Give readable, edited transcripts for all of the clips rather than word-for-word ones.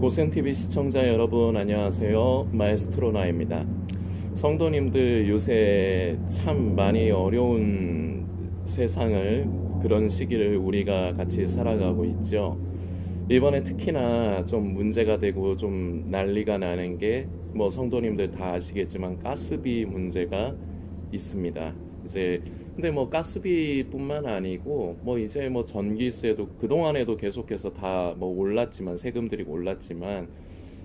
고센TV 시청자 여러분 안녕하세요. 마에스트로나입니다. 성도님들 요새 참 많이 어려운 세상을 그런 시기를 우리가 같이 살아가고 있죠. 이번에 특히나 좀 문제가 되고 좀 난리가 나는 게 뭐 성도님들 다 아시겠지만 가스비 문제가 있습니다. 이제 근데 뭐 가스비뿐만 아니고 뭐 이제 뭐 전기세도 그동안에도 계속해서 다 뭐 올랐지만 세금들이 올랐지만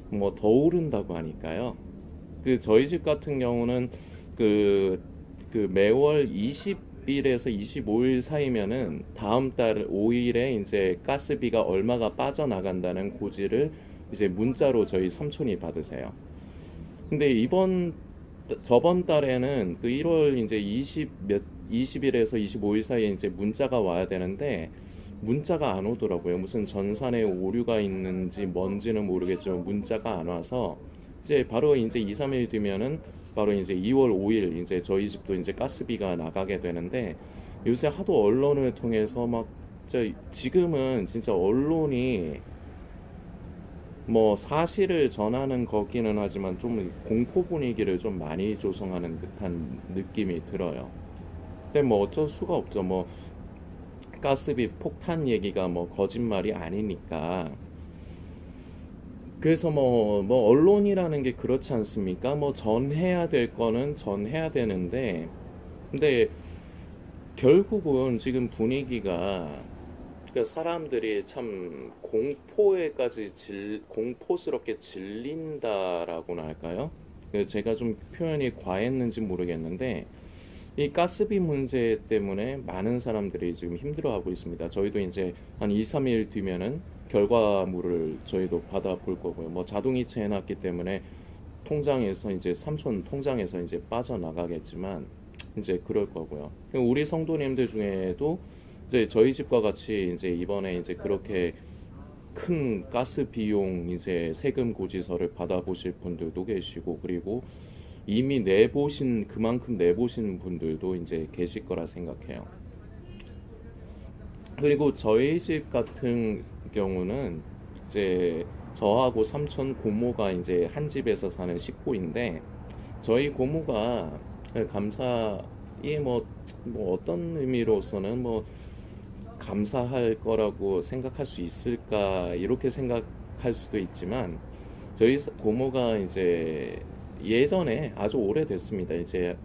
뭐 더 오른다고 하니까요. 그 저희 집 같은 경우는 그, 그 매월 20일에서 25일 사이면은 다음 달 5일에 이제 가스비가 얼마가 빠져나간다는 고지를 이제 문자로 저희 삼촌이 받으세요. 근데 저번 달에는 그 1월 이제 20일에서 25일 사이에 이제 문자가 와야 되는데 문자가 안 오더라고요. 무슨 전산에 오류가 있는지 뭔지는 모르겠지만 문자가 안 와서 이제 바로 이제 2, 3일 뒤면은 바로 이제 2월 5일 이제 저희 집도 이제 가스비가 나가게 되는데 요새 하도 언론을 통해서 막 지금은 진짜 언론이 뭐 사실을 전하는 거기는 하지만 좀 공포 분위기를 좀 많이 조성하는 듯한 느낌이 들어요. 근데 뭐 어쩔 수가 없죠. 뭐 가스비 폭탄 얘기가 뭐 거짓말이 아니니까. 그래서 뭐 언론이라는 게 그렇지 않습니까? 뭐 전해야 될 거는 전해야 되는데, 근데 결국은 지금 분위기가 그 사람들이 참 공포스럽게 질린다라고나 할까요? 제가 좀 표현이 과했는지 모르겠는데 이 가스비 문제 때문에 많은 사람들이 지금 힘들어하고 있습니다. 저희도 이제 한 2, 3일 뒤면은 결과물을 저희도 받아볼 거고요. 뭐 자동이체 해놨기 때문에 통장에서 이제 삼촌 통장에서 이제 빠져나가겠지만 이제 그럴 거고요. 우리 성도님들 중에도 이제 저희 집과 같이 이제 이번에 이제 그렇게 큰 가스 비용 이제 세금 고지서를 받아보실 분들도 계시고 그리고 이미 그만큼 내보신 분들도 이제 계실 거라 생각해요. 그리고 저희 집 같은 경우는 이제 저하고 삼촌 고모가 이제 한 집에서 사는 식구인데 저희 고모가 감사히 뭐 어떤 의미로서는 뭐 감사할 거라고 생각할 수 있을까 이렇게 생각할 수도 있지만 저희 고모가 이제 예전에 아주 오래됐습니다. 이제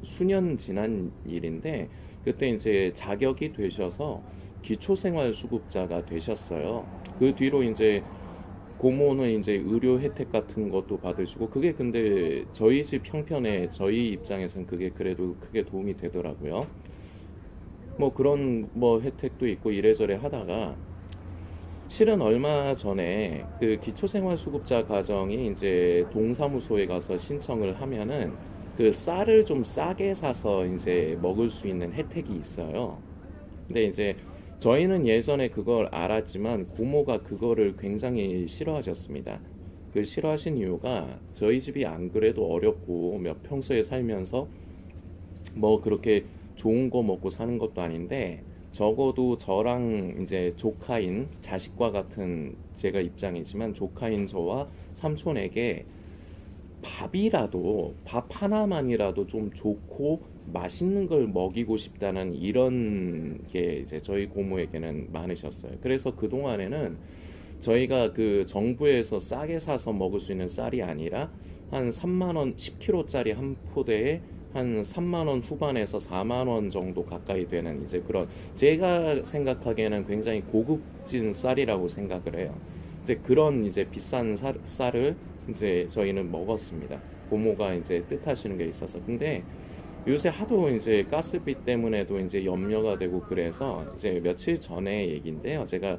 수년 지난 일인데 그때 이제 자격이 되셔서 기초생활수급자가 되셨어요. 그 뒤로 이제 고모는 이제 의료 혜택 같은 것도 받으시고 그게 근데 저희 집 형편에 저희 입장에선 그게 그래도 크게 도움이 되더라고요. 뭐 그런 뭐 혜택도 있고 이래저래 하다가 실은 얼마 전에 그 기초생활수급자 가정이 이제 동사무소에 가서 신청을 하면은 그 쌀을 좀 싸게 사서 이제 먹을 수 있는 혜택이 있어요. 근데 이제 저희는 예전에 그걸 알았지만 고모가 그거를 굉장히 싫어하셨습니다. 그 싫어하신 이유가 저희 집이 안 그래도 어렵고 평소에 살면서 뭐 그렇게 좋은 거 먹고 사는 것도 아닌데 적어도 저랑 이제 조카인 자식과 같은 제가 입장이지만 조카인 저와 삼촌에게 밥 하나만이라도 좀 좋고 맛있는 걸 먹이고 싶다는 이런 게 이제 저희 고모에게는 많으셨어요. 그래서 그동안에는 저희가 그 정부에서 싸게 사서 먹을 수 있는 쌀이 아니라 한 3만 원, 10kg짜리 한 포대에 한 3만 원 후반에서 4만 원 정도 가까이 되는 이제 그런 제가 생각하기에는 굉장히 고급진 쌀이라고 생각을 해요. 이제 그런 이제 비싼 쌀을 이제 저희는 먹었습니다. 고모가 이제 뜻하시는 게 있어서. 근데 요새 하도 이제 가스비 때문에도 이제 염려가 되고 그래서 이제 며칠 전에 얘기인데요. 제가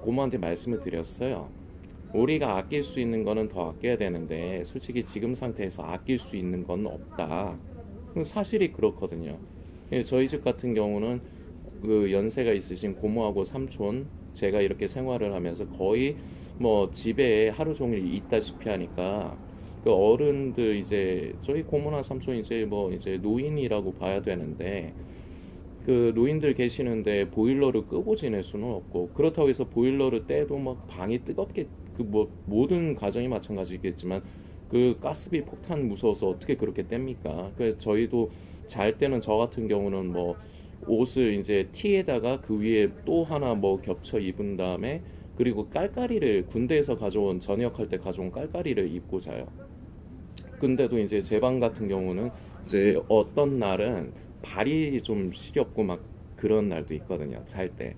고모한테 말씀을 드렸어요. 우리가 아낄 수 있는 거는 더 아껴야 되는데 솔직히 지금 상태에서 아낄 수 있는 건 없다. 사실이 그렇거든요. 저희 집 같은 경우는 그 연세가 있으신 고모하고 삼촌 제가 이렇게 생활을 하면서 거의 뭐 집에 하루 종일 있다시피 하니까 그 어른들 이제 저희 고모나 삼촌 이제 뭐 이제 노인이라고 봐야 되는데 그 노인들 계시는데 보일러를 끄고 지낼 수는 없고 그렇다고 해서 보일러를 떼도 막 방이 뜨겁게 그 뭐 모든 가정이 마찬가지겠지만 그 가스비 폭탄 무서워서 어떻게 그렇게 뗍니까? 그래서 저희도 잘 때는 저 같은 경우는 뭐 옷을 이제 티에다가 그 위에 또 하나 뭐 겹쳐 입은 다음에 그리고 깔깔이를 군대에서 가져온 전역할 때 가져온 깔깔이를 입고 자요. 근데도 이제 제 방 같은 경우는 이제 어떤 날은 발이 좀 시렵고 막 그런 날도 있거든요. 잘 때.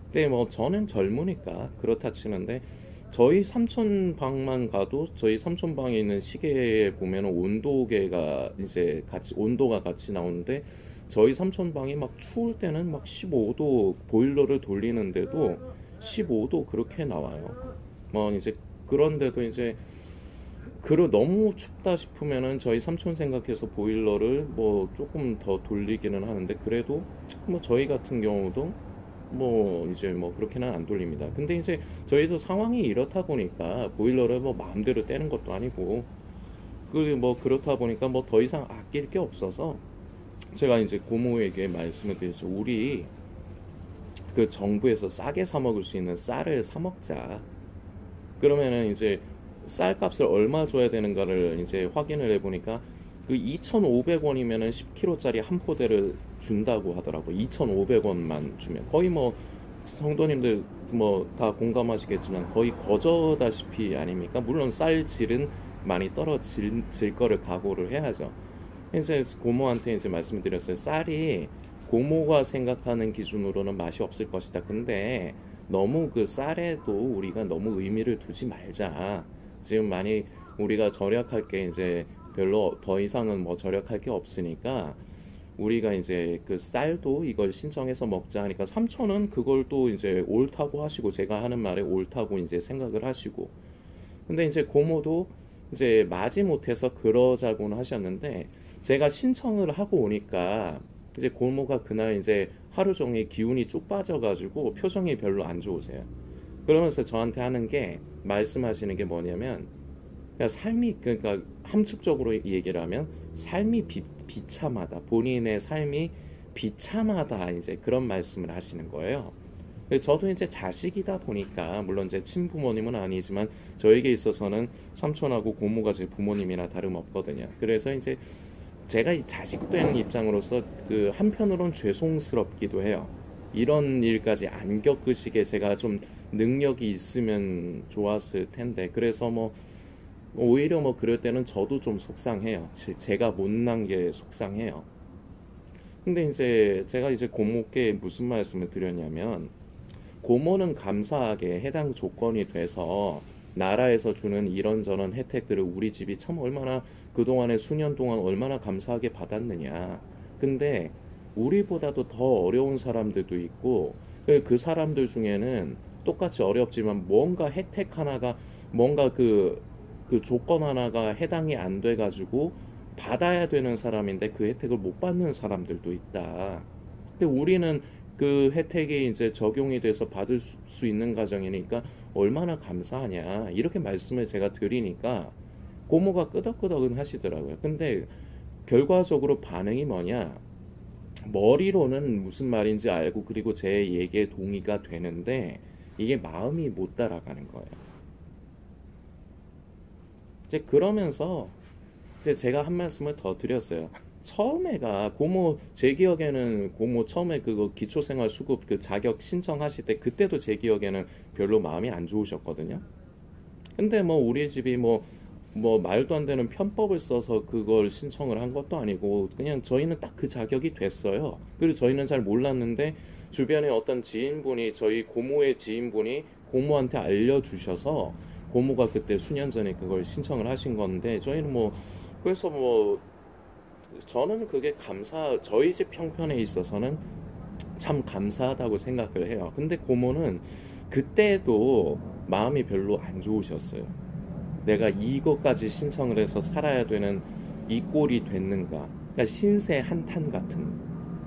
근데 뭐 저는 젊으니까 그렇다 치는데 저희 삼촌 방만 가도 저희 삼촌 방에 있는 시계에 보면 온도계가 이제 같이 온도가 같이 나오는데 저희 삼촌 방이 막 추울 때는 막 15도 보일러를 돌리는데도 15도 그렇게 나와요. 뭐 이제 그런데도 이제 너무 춥다 싶으면은 저희 삼촌 생각해서 보일러를 뭐 조금 더 돌리기는 하는데 그래도 뭐 저희 같은 경우도 뭐 이제 뭐 그렇게는 안 돌립니다. 근데 이제 저희도 상황이 이렇다 보니까 보일러를 뭐 마음대로 떼는 것도 아니고 그 뭐 그렇다 보니까 뭐 더 이상 아낄 게 없어서 제가 이제 고모에게 말씀을 드렸죠. 우리 그 정부에서 싸게 사 먹을 수 있는 쌀을 사 먹자. 그러면은 이제 쌀값을 얼마 줘야 되는가를 이제 확인을 해보니까 그 2,500원이면은 10kg짜리 한 포대를 준다고 하더라고. 2,500원만 주면 거의 뭐 성도님들 뭐 다 공감하시겠지만 거의 거저다시피 아닙니까? 물론 쌀 질은 많이 떨어질 거를 각오를 해야죠. 이제 고모한테 이제 말씀을 드렸어요. 쌀이 고모가 생각하는 기준으로는 맛이 없을 것이다. 근데 너무 그 쌀에도 우리가 너무 의미를 두지 말자. 지금 많이 우리가 절약할 게 이제 별로 더 이상은 뭐 절약할 게 없으니까 우리가 이제 그 쌀도 이걸 신청해서 먹자 하니까 삼촌은 그걸 또 이제 옳다고 하시고 제가 하는 말에 옳다고 이제 생각을 하시고 근데 이제 고모도 이제 마지못해서 그러자고는 하셨는데 제가 신청을 하고 오니까 이제 고모가 그날 이제 하루 종일 기운이 쭉 빠져가지고 표정이 별로 안 좋으세요. 그러면서 저한테 하는 게 말씀하시는 게 뭐냐면 그러니까 삶이 그러니까 함축적으로 얘기를 하면 삶이 비참하다. 본인의 삶이 비참하다. 이제 그런 말씀을 하시는 거예요. 저도 이제 자식이다 보니까 물론 제 친부모님은 아니지만 저에게 있어서는 삼촌하고 고모가 제 부모님이나 다름없거든요. 그래서 이제 제가 이 자식된 입장으로서 그 한편으론 죄송스럽기도 해요. 이런 일까지 안 겪으시게 제가 좀 능력이 있으면 좋았을 텐데 그래서 뭐 오히려 뭐 그럴 때는 저도 좀 속상해요. 제가 못난 게 속상해요. 근데 이제 제가 이제 고모께 무슨 말씀을 드렸냐면 고모는 감사하게 해당 조건이 돼서 나라에서 주는 이런저런 혜택들을 우리 집이 참 얼마나 그동안에 수년 동안 얼마나 감사하게 받았느냐. 근데 우리보다도 더 어려운 사람들도 있고 그 사람들 중에는 똑같이 어렵지만 뭔가 혜택 하나가 뭔가 그 조건 하나가 해당이 안 돼가지고 받아야 되는 사람인데 그 혜택을 못 받는 사람들도 있다. 근데 우리는 그 혜택이 이제 적용이 돼서 받을 수 있는 가정이니까 얼마나 감사하냐 이렇게 말씀을 제가 드리니까 고모가 끄덕끄덕은 하시더라고요. 근데 결과적으로 반응이 뭐냐 머리로는 무슨 말인지 알고 그리고 제 얘기에 동의가 되는데 이게 마음이 못 따라가는 거예요. 이제 그러면서 이제 제가 한 말씀을 더 드렸어요. 처음에가 고모 제 기억에는 고모 처음에 그거 기초생활수급 그 자격 신청하실 때 그때도 제 기억에는 별로 마음이 안 좋으셨거든요. 근데 뭐 우리 집이 뭐 말도 안 되는 편법을 써서 그걸 신청을 한 것도 아니고 그냥 저희는 딱 그 자격이 됐어요. 그리고 저희는 잘 몰랐는데 주변에 어떤 지인분이 저희 고모의 지인분이 고모한테 알려주셔서 고모가 그때 수년 전에 그걸 신청을 하신 건데 저희는 뭐 그래서 뭐 저는 그게 저희 집 형편에 있어서는 참 감사하다고 생각을 해요. 근데 고모는 그때도 마음이 별로 안 좋으셨어요. 내가 이것까지 신청을 해서 살아야 되는 이 꼴이 됐는가. 그러니까 신세 한탄 같은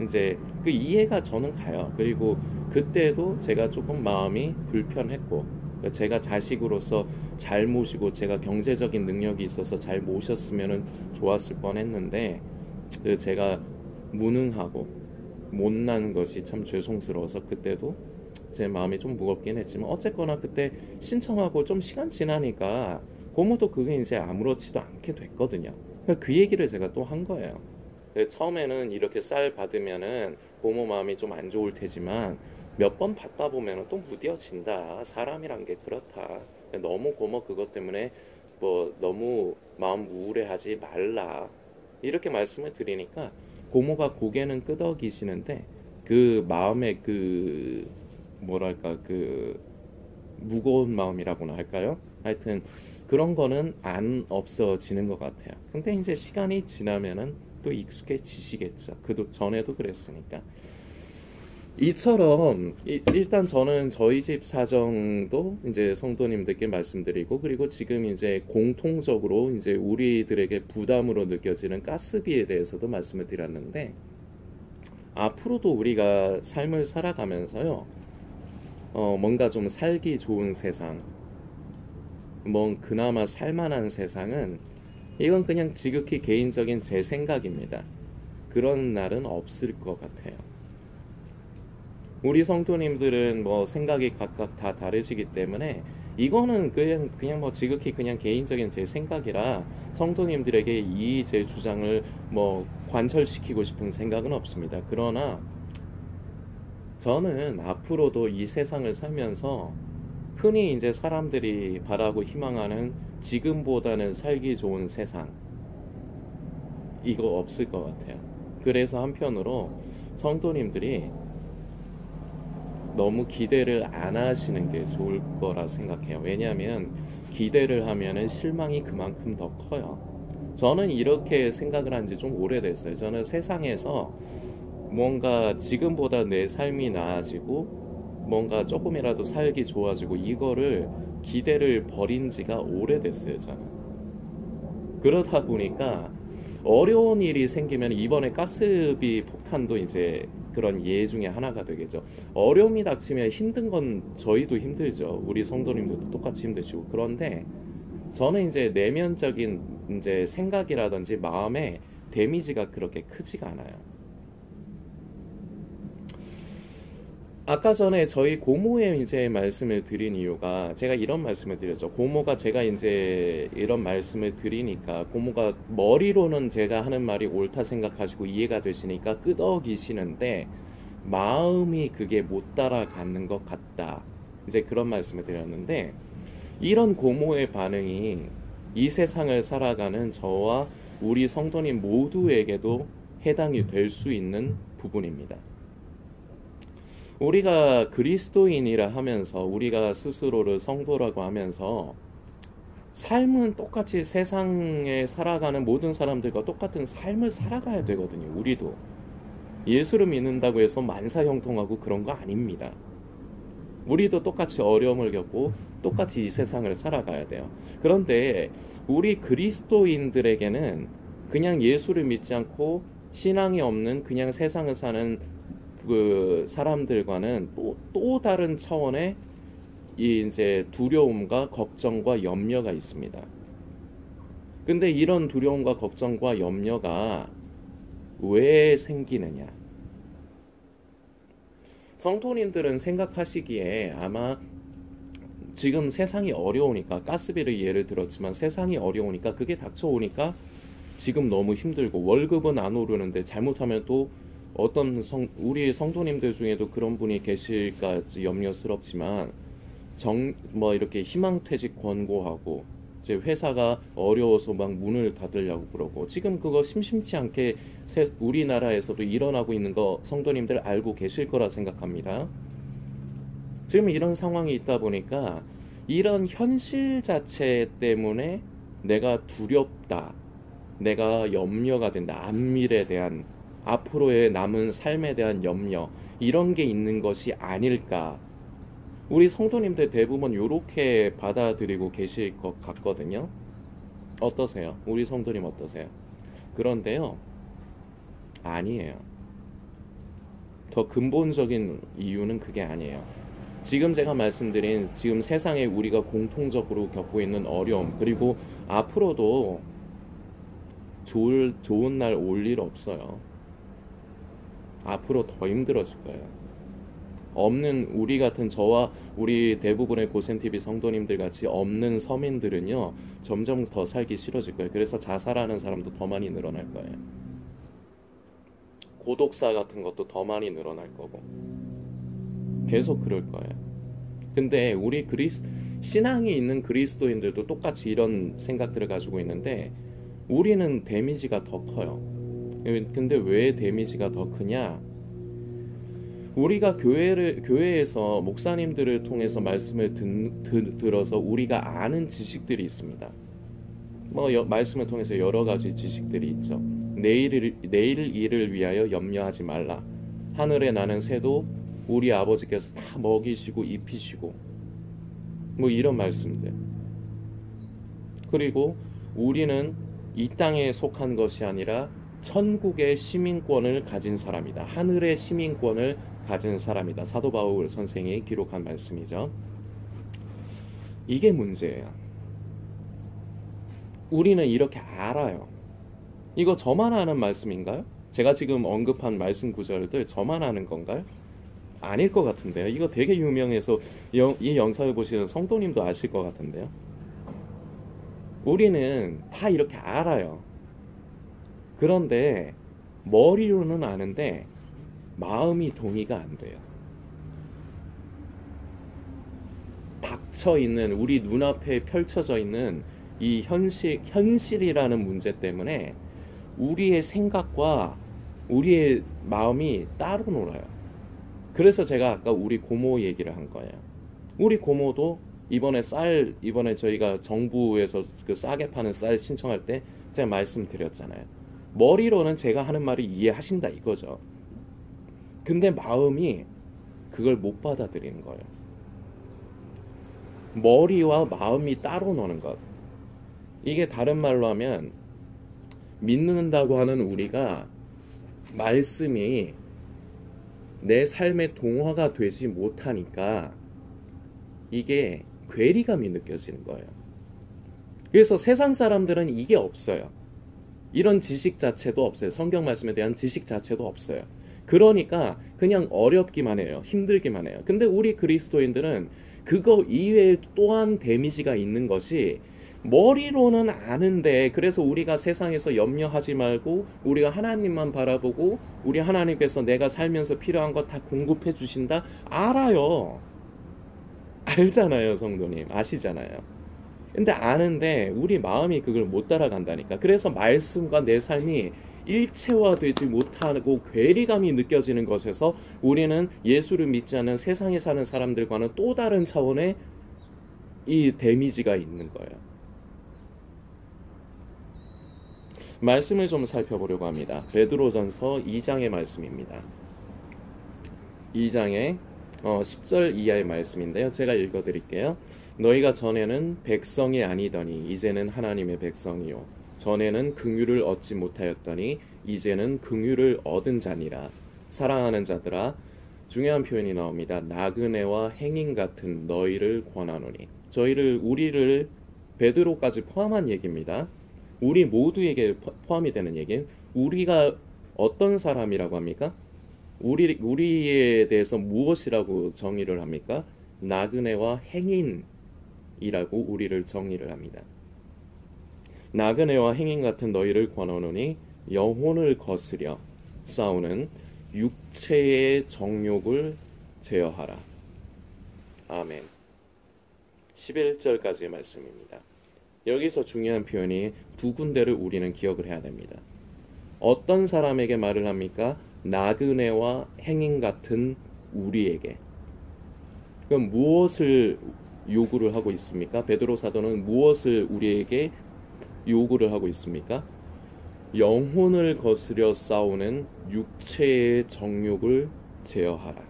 이제 그 이해가 저는 가요. 그리고 그때도 제가 조금 마음이 불편했고 그러니까 제가 자식으로서 잘 모시고 제가 경제적인 능력이 있어서 잘 모셨으면 좋았을 뻔했는데 그 제가 무능하고 못난 것이 참 죄송스러워서 그때도 제 마음이 좀 무겁긴 했지만 어쨌거나 그때 신청하고 좀 시간 지나니까 고모도 그게 이제 아무렇지도 않게 됐거든요. 그 얘기를 제가 또 한 거예요. 처음에는 이렇게 쌀 받으면은 고모 마음이 좀 안 좋을 테지만 몇 번 받다 보면은 또 무뎌진다. 사람이란 게 그렇다. 너무 고모 그것 때문에 뭐 너무 마음 우울해하지 말라. 이렇게 말씀을 드리니까 고모가 고개는 끄덕이시는데 그 마음의 그 뭐랄까 그 무거운 마음이라고나 할까요? 하여튼 그런 거는 안 없어지는 것 같아요. 근데 이제 시간이 지나면은 또 익숙해지시겠죠. 그도 전에도 그랬으니까. 이처럼 일단 저는 저희 집 사정도 이제 성도님들께 말씀드리고 그리고 지금 이제 공통적으로 이제 우리들에게 부담으로 느껴지는 가스비에 대해서도 말씀을 드렸는데 앞으로도 우리가 삶을 살아가면서요 뭔가 좀 살기 좋은 세상 뭐 그나마 살만한 세상은 이건 그냥 지극히 개인적인 제 생각입니다. 그런 날은 없을 것 같아요. 우리 성도님들은 뭐 생각이 각각 다 다르시기 때문에 이거는 그냥 뭐 지극히 그냥 개인적인 제 생각이라 성도님들에게 이 제 주장을 뭐 관철시키고 싶은 생각은 없습니다. 그러나 저는 앞으로도 이 세상을 살면서 흔히 이제 사람들이 바라고 희망하는 지금보다는 살기 좋은 세상 이거 없을 것 같아요. 그래서 한편으로 성도님들이 너무 기대를 안 하시는 게 좋을 거라 생각해요. 왜냐하면 기대를 하면은 실망이 그만큼 더 커요. 저는 이렇게 생각을 한 지 좀 오래됐어요. 저는 세상에서 뭔가 지금보다 내 삶이 나아지고 뭔가 조금이라도 살기 좋아지고 이거를 기대를 버린 지가 오래됐어요. 저는. 그러다 보니까 어려운 일이 생기면 이번에 가스비 폭탄도 이제 그런 예 중에 하나가 되겠죠. 어려움이 닥치면 힘든 건 저희도 힘들죠. 우리 성도님들도 똑같이 힘드시고. 그런데 저는 이제 내면적인 이제 생각이라든지 마음의 데미지가 그렇게 크지가 않아요. 아까 전에 저희 고모의 이제 말씀을 드린 이유가 제가 이런 말씀을 드렸죠. 고모가 제가 이제 이런 말씀을 드리니까 고모가 머리로는 제가 하는 말이 옳다 생각하시고 이해가 되시니까 끄덕이시는데 마음이 그게 못 따라가는 것 같다. 이제 그런 말씀을 드렸는데 이런 고모의 반응이 이 세상을 살아가는 저와 우리 성도님 모두에게도 해당이 될 수 있는 부분입니다. 우리가 그리스도인이라 하면서 우리가 스스로를 성도라고 하면서 삶은 똑같이 세상에 살아가는 모든 사람들과 똑같은 삶을 살아가야 되거든요. 우리도 예수를 믿는다고 해서 만사형통하고 그런 거 아닙니다. 우리도 똑같이 어려움을 겪고 똑같이 이 세상을 살아가야 돼요. 그런데 우리 그리스도인들에게는 그냥 예수를 믿지 않고 신앙이 없는 그냥 세상을 사는 그 사람들과는 또 다른 차원의 이 이제 두려움과 걱정과 염려가 있습니다. 근데 이런 두려움과 걱정과 염려가 왜 생기느냐? 성도님들은 생각하시기에 아마 지금 세상이 어려우니까 가스비를 예를 들었지만 세상이 어려우니까 그게 닥쳐오니까 지금 너무 힘들고 월급은 안 오르는데 잘못하면 또 어떤 우리 성도님들 중에도 그런 분이 계실까 염려스럽지만 뭐 이렇게 희망퇴직 권고하고 이제 회사가 어려워서 막 문을 닫으려고 그러고 지금 그거 심심치 않게 우리나라에서도 일어나고 있는 거 성도님들 알고 계실 거라 생각합니다. 지금 이런 상황이 있다 보니까 이런 현실 자체 때문에 내가 두렵다, 내가 염려가 된다, 앞미래에 대한 앞으로의 남은 삶에 대한 염려 이런 게 있는 것이 아닐까. 우리 성도님들 대부분 이렇게 받아들이고 계실 것 같거든요. 어떠세요? 우리 성도님 어떠세요? 그런데요, 아니에요. 더 근본적인 이유는 그게 아니에요. 지금 제가 말씀드린 지금 세상에 우리가 공통적으로 겪고 있는 어려움 그리고 앞으로도 좋은 날 올 일 없어요. 앞으로 더 힘들어질 거예요. 없는 우리 같은 저와 우리 대부분의 고센TV 성도님들 같이 없는 서민들은요 점점 더 살기 싫어질 거예요. 그래서 자살하는 사람도 더 많이 늘어날 거예요. 고독사 같은 것도 더 많이 늘어날 거고 계속 그럴 거예요. 근데 우리 신앙이 있는 그리스도인들도 똑같이 이런 생각들을 가지고 있는데 우리는 데미지가 더 커요. 근데 왜 데미지가 더 크냐? 우리가 교회에서 목사님들을 통해서 말씀을 들어서 우리가 아는 지식들이 있습니다. 말씀을 통해서 여러 가지 지식들이 있죠. 내일 일을 위하여 염려하지 말라. 하늘에 나는 새도 우리 아버지께서 다 먹이시고 입히시고 이런 말씀들. 그리고 우리는 이 땅에 속한 것이 아니라 천국의 시민권을 가진 사람이다. 하늘의 시민권을 가진 사람이다. 사도 바울 선생이 기록한 말씀이죠. 이게 문제예요. 우리는 이렇게 알아요. 이거 저만 아는 말씀인가요? 제가 지금 언급한 말씀 구절들 저만 아는 건가요? 아닐 것 같은데요. 이거 되게 유명해서 이 영상을 보시는 성도님도 아실 것 같은데요. 우리는 다 이렇게 알아요. 그런데 머리로는 아는데 마음이 동의가 안 돼요. 닥쳐 있는 우리 눈앞에 펼쳐져 있는 이 현실이라는 문제 때문에 우리의 생각과 우리의 마음이 따로 놀아요. 그래서 제가 아까 우리 고모 얘기를 한 거예요. 우리 고모도 이번에 저희가 정부에서 그 싸게 파는 쌀 신청할 때 제가 말씀드렸잖아요. 머리로는 제가 하는 말을 이해하신다 이거죠. 근데 마음이 그걸 못 받아들이는 거예요. 머리와 마음이 따로 노는 것. 이게 다른 말로 하면 믿는다고 하는 우리가 말씀이 내 삶의 동화가 되지 못하니까 이게 괴리감이 느껴지는 거예요. 그래서 세상 사람들은 이게 없어요. 이런 지식 자체도 없어요. 성경 말씀에 대한 지식 자체도 없어요. 그러니까 그냥 어렵기만 해요. 힘들기만 해요. 근데 우리 그리스도인들은 그거 이외에 또한 데미지가 있는 것이 머리로는 아는데, 그래서 우리가 세상에서 염려하지 말고 우리가 하나님만 바라보고 우리 하나님께서 내가 살면서 필요한 거 다 공급해 주신다. 알아요. 알잖아요. 성도님 아시잖아요. 근데 아는데 우리 마음이 그걸 못 따라간다니까. 그래서 말씀과 내 삶이 일체화되지 못하고 괴리감이 느껴지는 것에서 우리는 예수를 믿지 않는 세상에 사는 사람들과는 또 다른 차원의 이 데미지가 있는 거예요. 말씀을 좀 살펴보려고 합니다. 베드로전서 2장의 말씀입니다. 2장의 10절 이하의 말씀인데요. 제가 읽어드릴게요. 너희가 전에는 백성이 아니더니 이제는 하나님의 백성이요 전에는 긍휼을 얻지 못하였더니 이제는 긍휼을 얻은 자니라. 사랑하는 자들아, 중요한 표현이 나옵니다. 나그네와 행인 같은 너희를 권하노니. 우리를 베드로까지 포함한 얘기입니다. 우리 모두에게 포함이 되는 얘기예요. 우리가 어떤 사람이라고 합니까? 우리에 대해서 무엇이라고 정의를 합니까? 나그네와 행인이라고 우리를 정의를 합니다. 나그네와 행인 같은 너희를 권하노니 영혼을 거스려 싸우는 육체의 정욕을 제어하라. 아멘. 11절까지의 말씀입니다. 여기서 중요한 표현이 두 군데를 우리는 기억을 해야 됩니다. 어떤 사람에게 말을 합니까? 나그네와 행인 같은 우리에게. 그럼 무엇을 요구를 하고 있습니까? 베드로 사도는 무엇을 우리에게 요구를 하고 있습니까? 영혼을 거스려 싸우는 육체의 정욕을 제어하라.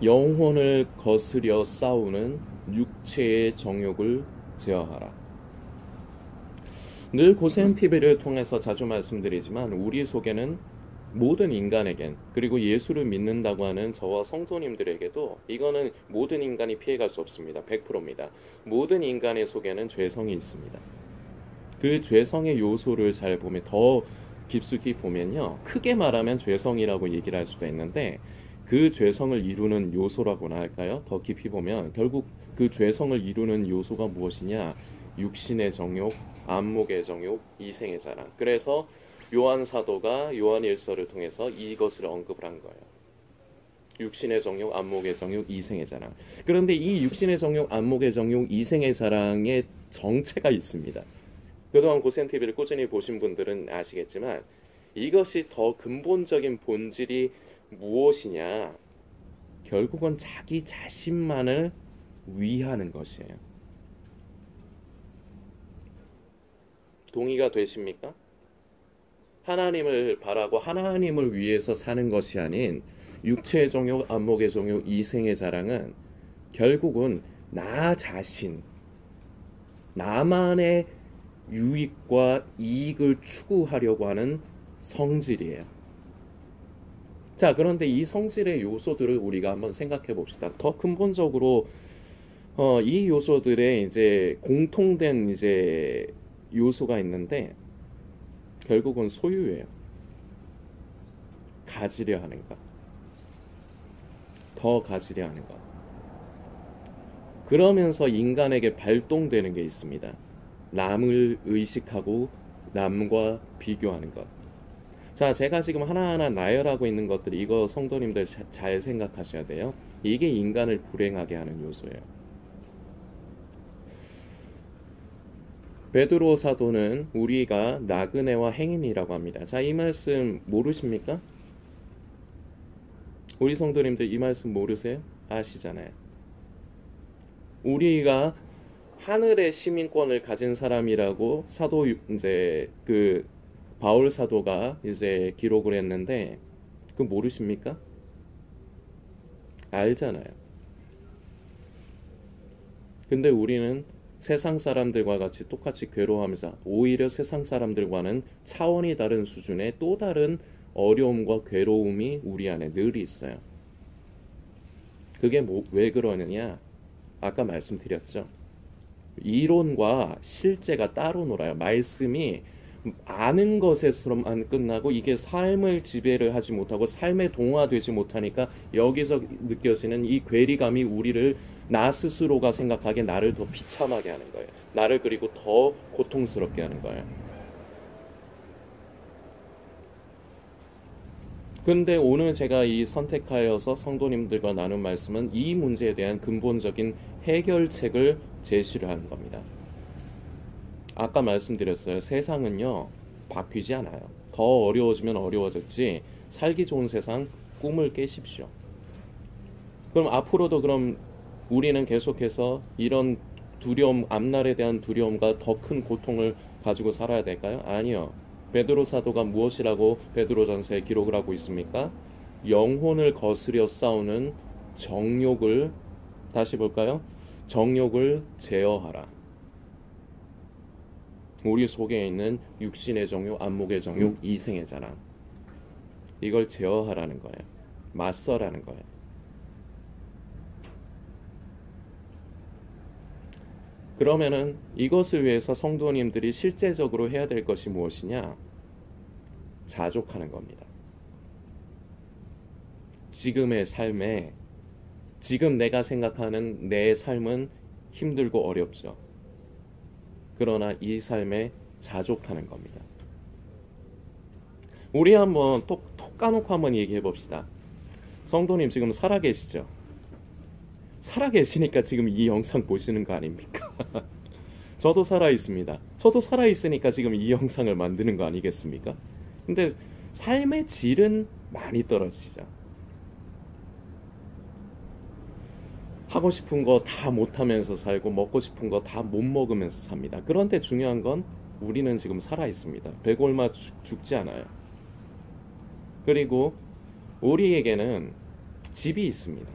영혼을 거스려 싸우는 육체의 정욕을 제어하라. 늘 고센TV를 통해서 자주 말씀드리지만 우리 속에는 모든 인간에겐, 그리고 예수를 믿는다고 하는 저와 성도님들에게도 이거는 모든 인간이 피해갈 수 없습니다. 100%입니다. 모든 인간의 속에는 죄성이 있습니다. 그 죄성의 요소를 잘 보면 더 깊숙이 보면요, 크게 말하면 죄성이라고 얘기를 할 수가 있는데, 그 죄성을 이루는 요소라고나 할까요? 더 깊이 보면 결국 그 죄성을 이루는 요소가 무엇이냐? 육신의 정욕, 안목의 정욕, 이생의 자랑. 그래서 요한 사도가 요한 일서를 통해서 이것을 언급을 한 거예요. 육신의 정욕, 안목의 정욕, 이생의 자랑. 그런데 이 육신의 정욕, 안목의 정욕, 이생의 자랑의 정체가 있습니다. 그동안 고센TV를 꾸준히 보신 분들은 아시겠지만 이것이 더 근본적인 본질이 무엇이냐? 결국은 자기 자신만을 위하는 것이에요. 동의가 되십니까? 하나님을 바라고 하나님을 위해서 사는 것이 아닌 육체의 정욕, 안목의 정욕, 이생의 자랑은 결국은 나 자신, 나만의 유익과 이익을 추구하려고 하는 성질이에요. 자, 그런데 이 성질의 요소들을 우리가 한번 생각해 봅시다. 더 근본적으로 이 요소들의 이제 공통된 이제 요소가 있는데 결국은 소유예요. 가지려 하는 것, 더 가지려 하는 것. 그러면서 인간에게 발동되는 게 있습니다. 남을 의식하고 남과 비교하는 것. 자, 제가 지금 하나하나 나열하고 있는 것들, 이거 성도님들 잘 생각하셔야 돼요. 이게 인간을 불행하게 하는 요소예요. 베드로 사도는 우리가 나그네와 행인이라고 합니다. 자, 이 말씀 모르십니까? 우리 성도님들 이 말씀 모르세요? 아시잖아요. 우리가 하늘의 시민권을 가진 사람이라고 사도 이제 그 바울 사도가 이제 기록을 했는데 그 모르십니까? 알잖아요. 근데 우리는 세상 사람들과 같이 똑같이 괴로워하면서 오히려 세상 사람들과는 차원이 다른 수준의 또 다른 어려움과 괴로움이 우리 안에 늘 있어요. 그게 왜 그러느냐? 아까 말씀드렸죠. 이론과 실제가 따로 놀아요. 말씀이 아는 것에서만 끝나고 이게 삶을 지배를 하지 못하고 삶에 동화되지 못하니까 여기서 느껴지는 이 괴리감이 우리를 나 스스로가 생각하기에 나를 더 비참하게 하는 거예요. 나를 그리고 더 고통스럽게 하는 거예요. 근데 오늘 제가 이 선택하여서 성도님들과 나눈 말씀은 이 문제에 대한 근본적인 해결책을 제시를 하는 겁니다. 아까 말씀드렸어요. 세상은요, 바뀌지 않아요. 더 어려워지면 어려워졌지 살기 좋은 세상 꿈을 깨십시오. 그럼 앞으로도 그럼 우리는 계속해서 이런 두려움, 앞날에 대한 두려움과 더 큰 고통을 가지고 살아야 될까요? 아니요. 베드로 사도가 무엇이라고 베드로전서에 기록을 하고 있습니까? 영혼을 거스려 싸우는 정욕을, 다시 볼까요? 정욕을 제어하라. 우리 속에 있는 육신의 정욕, 안목의 정욕, 이생의 자랑. 이걸 제어하라는 거예요. 맞서라는 거예요. 그러면은 이것을 위해서 성도님들이 실제적으로 해야 될 것이 무엇이냐? 자족하는 겁니다. 지금의 삶에, 지금 내가 생각하는 내 삶은 힘들고 어렵죠. 그러나 이 삶에 자족하는 겁니다. 우리 한번 톡 까놓고 한번 얘기해 봅시다. 성도님 지금 살아계시죠? 살아계시니까 지금 이 영상 보시는 거 아닙니까? 저도 살아있습니다. 저도 살아있으니까 지금 이 영상을 만드는 거 아니겠습니까? 근데 삶의 질은 많이 떨어지죠. 하고 싶은 거 다 못하면서 살고 먹고 싶은 거 다 못 먹으면서 삽니다. 그런데 중요한 건 우리는 지금 살아있습니다. 배골마 죽지 않아요. 그리고 우리에게는 집이 있습니다.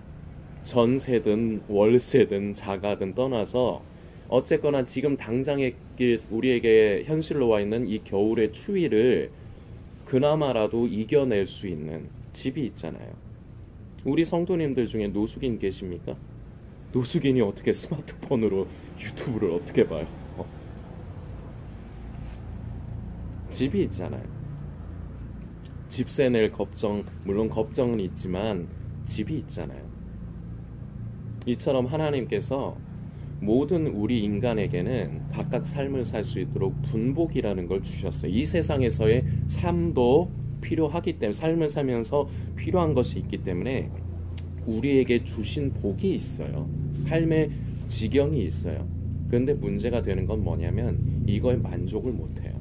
전세든 월세든 자가든 떠나서 어쨌거나 지금 당장에 우리에게 현실로 와 있는 이 겨울의 추위를 그나마라도 이겨낼 수 있는 집이 있잖아요. 우리 성도님들 중에 노숙인 계십니까? 노숙인이 어떻게 스마트폰으로 유튜브를 어떻게 봐요? 집이 있잖아요. 집세 낼 걱정, 물론 걱정은 있지만 집이 있잖아요. 이처럼 하나님께서 모든 우리 인간에게는 각각 삶을 살 수 있도록 분복이라는 걸 주셨어요. 이 세상에서의 삶도 필요하기 때문에, 삶을 살면서 필요한 것이 있기 때문에 우리에게 주신 복이 있어요. 삶의 지경이 있어요. 그런데 문제가 되는 건 뭐냐면 이거에 만족을 못해요.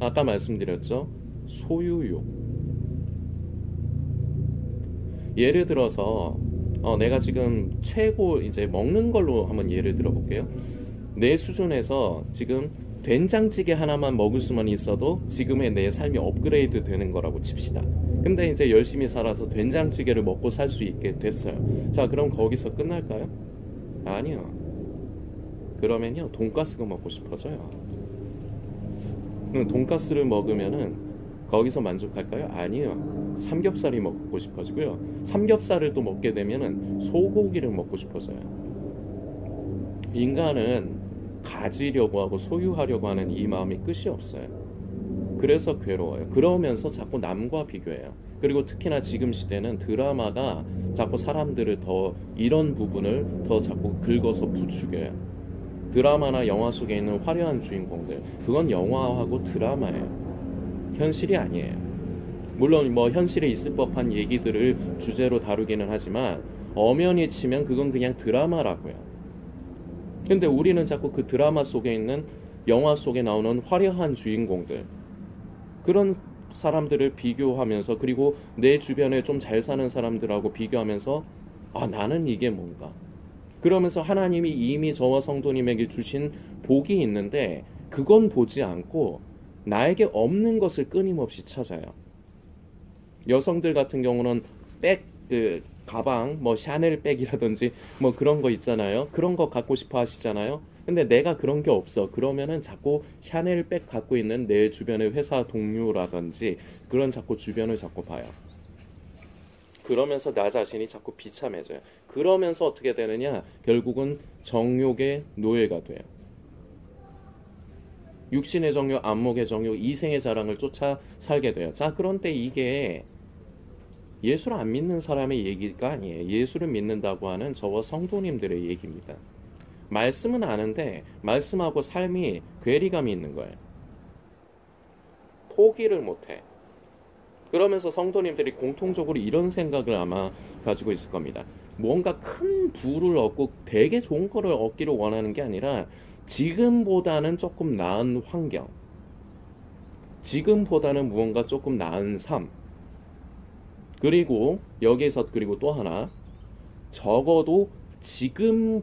아까 말씀드렸죠? 소유욕. 예를 들어서 내가 지금 최고 이제 먹는 걸로 한번 예를 들어 볼게요. 내 수준에서 지금 된장찌개 하나만 먹을 수만 있어도 지금의 내 삶이 업그레이드 되는 거라고 칩시다. 근데 이제 열심히 살아서 된장찌개를 먹고 살 수 있게 됐어요. 자, 그럼 거기서 끝날까요? 아니요. 그러면요, 돈가스가 먹고 싶어져요. 그럼 돈가스를 먹으면은 거기서 만족할까요? 아니요. 삼겹살이 먹고 싶어지고요. 삼겹살을 또 먹게 되면은 소고기를 먹고 싶어져요. 인간은 가지려고 하고 소유하려고 하는 이 마음이 끝이 없어요. 그래서 괴로워요. 그러면서 자꾸 남과 비교해요. 그리고 특히나 지금 시대는 드라마가 자꾸 사람들을 더 이런 부분을 더 자꾸 긁어서 부추겨요. 드라마나 영화 속에 있는 화려한 주인공들, 그건 영화하고 드라마예요. 현실이 아니에요. 물론 뭐 현실에 있을 법한 얘기들을 주제로 다루기는 하지만 엄연히 치면 그건 그냥 드라마라고요. 근데 우리는 자꾸 그 드라마 속에 있는, 영화 속에 나오는 화려한 주인공들, 그런 사람들을 비교하면서, 그리고 내 주변에 좀 잘 사는 사람들하고 비교하면서 나는 이게 뭔가, 그러면서 하나님이 이미 저와 성도님에게 주신 복이 있는데 그건 보지 않고 나에게 없는 것을 끊임없이 찾아요. 여성들 같은 경우는 가방, 뭐 샤넬 백이라든지 뭐 그런 거 있잖아요. 그런 거 갖고 싶어 하시잖아요. 근데 내가 그런 게 없어. 그러면은 자꾸 샤넬 백 갖고 있는 내 주변의 회사 동료라든지 그런 자꾸 주변을 자꾸 봐요. 그러면서 나 자신이 자꾸 비참해져요. 그러면서 어떻게 되느냐? 결국은 정욕의 노예가 돼요. 육신의 정욕, 안목의 정욕, 이생의 자랑을 쫓아 살게 돼요. 자, 그런데 이게 예수를 안 믿는 사람의 얘기가 아니에요. 예수를 믿는다고 하는 저와 성도님들의 얘기입니다. 말씀은 아는데 말씀하고 삶이 괴리감이 있는 거예요. 포기를 못해. 그러면서 성도님들이 공통적으로 이런 생각을 아마 가지고 있을 겁니다. 뭔가 큰 부를 얻고 되게 좋은 거를 얻기를 원하는 게 아니라 지금보다는 조금 나은 환경, 지금보다는 무언가 조금 나은 삶, 그리고 여기에서 그리고 또 하나, 적어도 지금의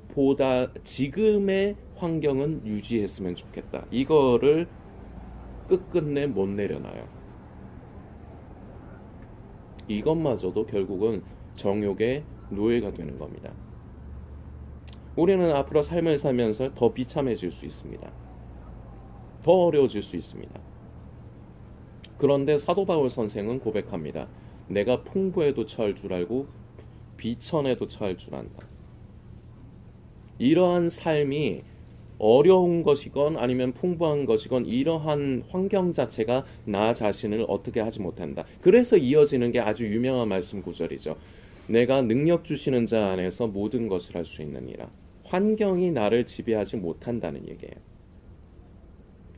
환경은 유지했으면 좋겠다. 이거를 끝끝내 못 내려놔요. 이것마저도 결국은 정욕의 노예가 되는 겁니다. 우리는 앞으로 삶을 살면서 더 비참해질 수 있습니다. 더 어려워질 수 있습니다. 그런데 사도 바울 선생은 고백합니다. 내가 풍부에도 처할 줄 알고 비천에도 처할 줄 안다. 이러한 삶이 어려운 것이건 아니면 풍부한 것이건 이러한 환경 자체가 나 자신을 어떻게 하지 못한다. 그래서 이어지는 게 아주 유명한 말씀 구절이죠. 내가 능력 주시는 자 안에서 모든 것을 할 수 있느니라. 환경이 나를 지배하지 못한다는 얘기예요.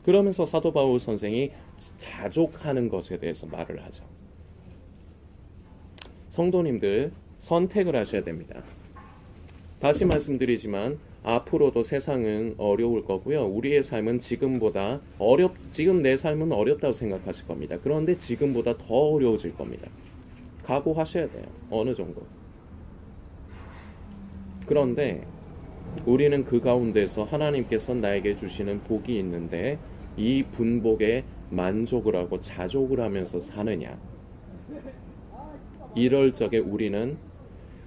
그러면서 사도 바울 선생이 자족하는 것에 대해서 말을 하죠. 성도님들, 선택을 하셔야 됩니다. 다시 말씀드리지만 앞으로도 세상은 어려울 거고요. 우리의 삶은 지금보다 지금 내 삶은 어렵다고 생각하실 겁니다. 그런데 지금보다 더 어려워질 겁니다. 각오하셔야 돼요. 어느 정도. 그런데 우리는 그 가운데서 하나님께서 나에게 주시는 복이 있는데 이 분복에 만족을 하고 자족을 하면서 사느냐. 이럴 적에 우리는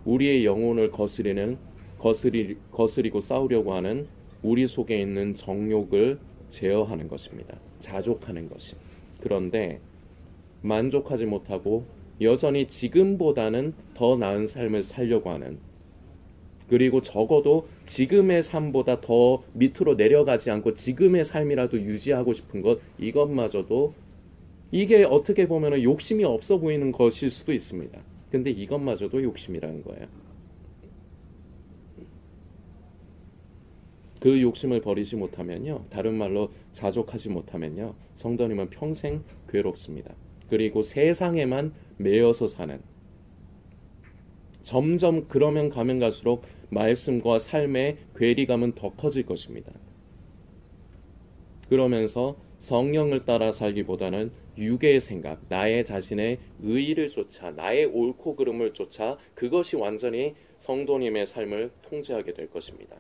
우리의 영혼을 거스리고 싸우려고 하는 우리 속에 있는 정욕을 제어하는 것입니다. 자족하는 것이. 그런데 만족하지 못하고 여전히 지금보다는 더 나은 삶을 살려고 하는, 그리고 적어도 지금의 삶보다 더 밑으로 내려가지 않고 지금의 삶이라도 유지하고 싶은 것, 이것마저도 이게 어떻게 보면 욕심이 없어 보이는 것일 수도 있습니다. 근데 이것마저도 욕심이라는 거예요. 그 욕심을 버리지 못하면요, 다른 말로 자족하지 못하면요, 성도님은 평생 괴롭습니다. 그리고 세상에만 매여서 사는, 점점 그러면 가면 갈수록 말씀과 삶의 괴리감은 더 커질 것입니다. 그러면서 성령을 따라 살기보다는 육의 생각, 나의 자신의 의의를 쫓아, 나의 옳고 그름을 쫓아, 그것이 완전히 성도님의 삶을 통제하게 될 것입니다.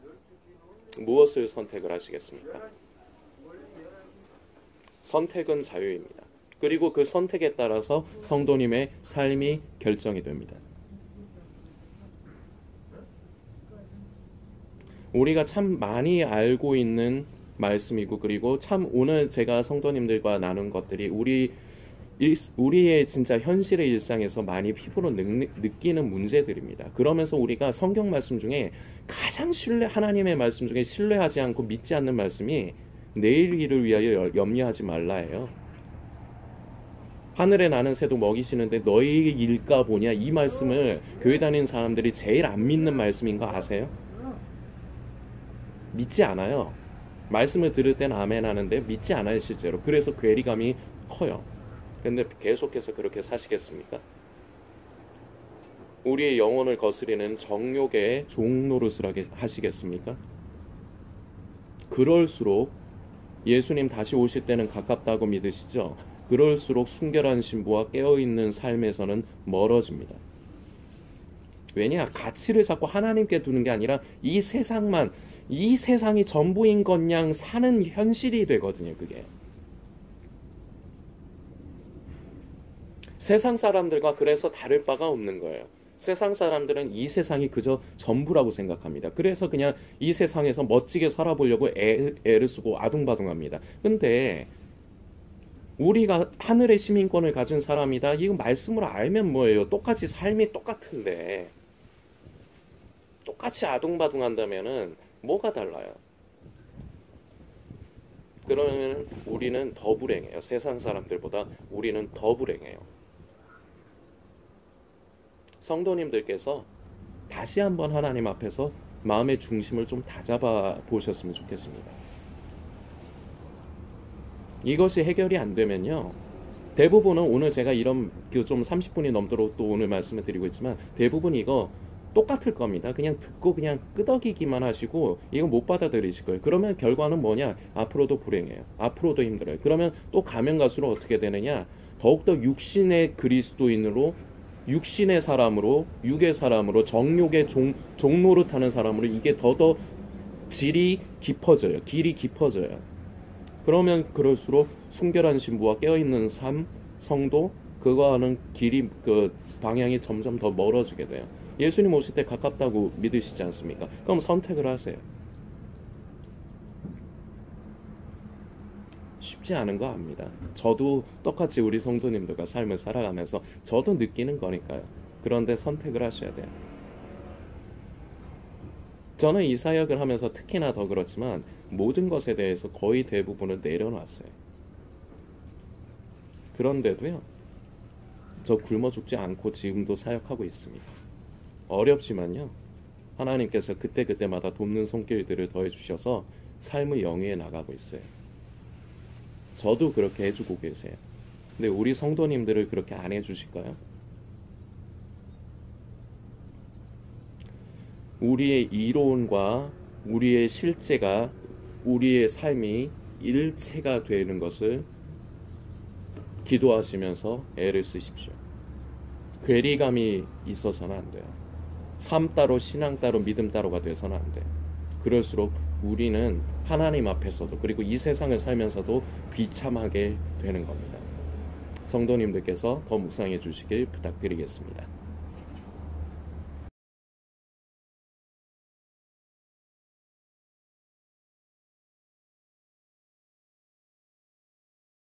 무엇을 선택을 하시겠습니까? 선택은 자유입니다. 그리고 그 선택에 따라서 성도님의 삶이 결정이 됩니다. 우리가 참 많이 알고 있는 말씀이고, 그리고 참 오늘 제가 성도님들과 나눈 것들이 우리의 진짜 현실의 일상에서 많이 피부로 느끼는 문제들입니다. 그러면서 우리가 성경 말씀 중에 가장 하나님의 말씀 중에 신뢰하지 않고 믿지 않는 말씀이 내일 일을 위하여 염려하지 말라예요. 하늘에 나는 새도 먹이시는데 너희 일까 보냐, 이 말씀을 교회 다니는 사람들이 제일 안 믿는 말씀인 거 아세요? 믿지 않아요. 말씀을 들을 땐 아멘 하는데 믿지 않아요, 실제로. 그래서 괴리감이 커요. 근데 계속해서 그렇게 사시겠습니까? 우리의 영혼을 거스리는 정욕의 종노릇을 하시겠습니까? 그럴수록 예수님 다시 오실 때는 가깝다고 믿으시죠? 그럴수록 순결한 신부와 깨어있는 삶에서는 멀어집니다. 왜냐? 가치를 자꾸 하나님께 두는 게 아니라 이 세상이 전부인 것 양 사는 현실이 되거든요, 그게. 세상 사람들과 그래서 다를 바가 없는 거예요. 세상 사람들은 이 세상이 그저 전부라고 생각합니다. 그래서 그냥 이 세상에서 멋지게 살아보려고 애를 쓰고 아둥바둥합니다. 근데 우리가 하늘의 시민권을 가진 사람이다, 이거 말씀으로 알면 뭐예요? 똑같이 삶이 똑같은데 똑같이 아둥바둥한다면은 뭐가 달라요? 그러면 우리는 더 불행해요. 세상 사람들보다 우리는 더 불행해요. 성도님들께서 다시 한번 하나님 앞에서 마음의 중심을 좀 다잡아 보셨으면 좋겠습니다. 이것이 해결이 안 되면요, 대부분은 오늘 제가 이런 좀 30분이 넘도록 또 오늘 말씀을 드리고 있지만 대부분 이거 똑같을 겁니다. 그냥 듣고 그냥 끄덕이기만 하시고 이거 못 받아들이실 거예요. 그러면 결과는 뭐냐? 앞으로도 불행해요. 앞으로도 힘들어요. 그러면 또 가면 갈수록 어떻게 되느냐? 더욱더 육신의 그리스도인으로, 육신의 사람으로, 육의 사람으로, 정욕의 종노릇하는 사람으로 이게 더더 질이 깊어져요. 길이 깊어져요. 그러면 그럴수록 순결한 신부와 깨어있는 삶, 성도, 그거와는 길이, 그 방향이 점점 더 멀어지게 돼요. 예수님 오실 때 가깝다고 믿으시지 않습니까? 그럼 선택을 하세요. 쉽지 않은 거 압니다. 저도 똑같이 우리 성도님들과 삶을 살아가면서 저도 느끼는 거니까요. 그런데 선택을 하셔야 돼요. 저는 이 사역을 하면서 특히나 더 그렇지만 모든 것에 대해서 거의 대부분을 내려놨어요. 그런데도요, 저 굶어 죽지 않고 지금도 사역하고 있습니다. 어렵지만요, 하나님께서 그때그때마다 돕는 손길들을 더해주셔서 삶의 영위에 나가고 있어요. 저도 그렇게 해주고 계세요. 근데 우리 성도님들을 그렇게 안 해주실까요? 우리의 이론과 우리의 실제가, 우리의 삶이 일체가 되는 것을 기도하시면서 애를 쓰십시오. 괴리감이 있어서는 안 돼요. 삶 따로 신앙 따로 믿음 따로가 돼서는 안 돼요. 그럴수록 우리는 하나님 앞에서도, 그리고 이 세상을 살면서도 비참하게 되는 겁니다. 성도님들께서 더 묵상해 주시길 부탁드리겠습니다.